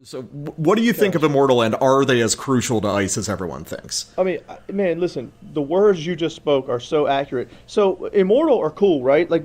So, what do you think of Immortal, and are they as crucial to Ice as everyone thinks? I mean, man, listen, the words you just spoke are so accurate. So, Immortal are cool, right? Like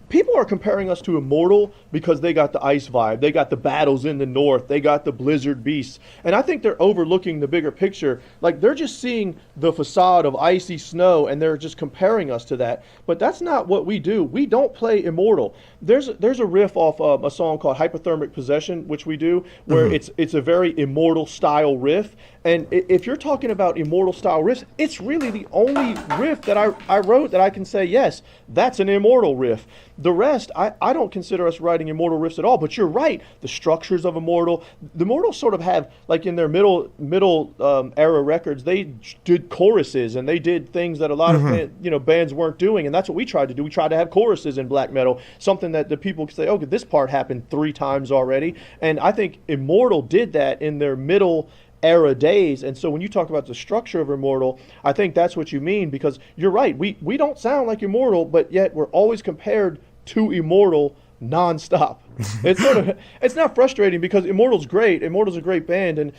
people are comparing us to Immortal because they got the ice vibe. They got the battles in the north. They got the blizzard beasts. And I think they're overlooking the bigger picture. Like they're just seeing the facade of icy snow and they're just comparing us to that. But that's not what we do. We don't play Immortal. There's a riff off a song called Hypothermic Possession, which we do, where it's a very Immortal style riff. And if you're talking about Immortal style riffs, it's really the only riff that I wrote that I can say, yes, that's an Immortal riff. The rest, I don't consider us writing Immortal riffs at all. But you're right, the structures of Immortal, the Immortals sort of have, like in their middle era records, they did choruses and they did things that a lot of bands weren't doing, and that's what we tried to do. We tried to have choruses in black metal, something that the people could say, okay, this part happened 3 times already. And I think Immortal did that in their middle era days. And so when you talk about the structure of Immortal, I think that's what you mean, because you're right, we don't sound like Immortal, but yet we're always compared to Immortal nonstop. It's not frustrating because Immortal's great. Immortal's a great band, and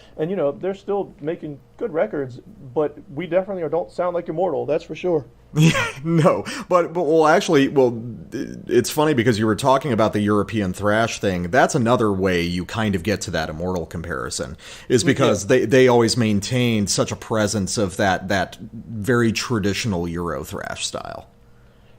they're still making good records, but we definitely don't sound like Immortal, that's for sure. No, but it's funny because you were talking about the European thrash thing. That's another way you kind of get to that Immortal comparison, is because they always maintained such a presence of that very traditional Euro thrash style.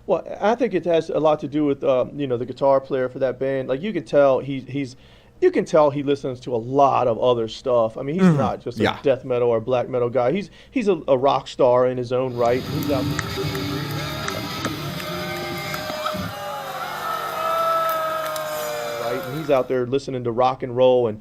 Well, I think it has a lot to do with the guitar player for that band. Like you can tell you can tell he listens to a lot of other stuff. I mean, he's not just a death metal or black metal guy. He's a rock star in his own right. He's out. Right, and he's out there listening to rock and roll and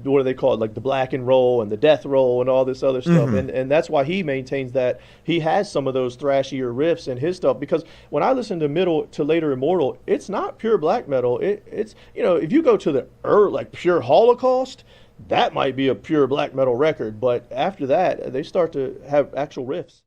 what do they call it, like the black and roll and the death roll and all this other stuff, and that's why he maintains that he has some of those thrashier riffs in his stuff, because when I listen to middle to later Immortal, it's not pure black metal. It's if you go to the like pure Holocaust, that might be a pure black metal record, but after that they start to have actual riffs.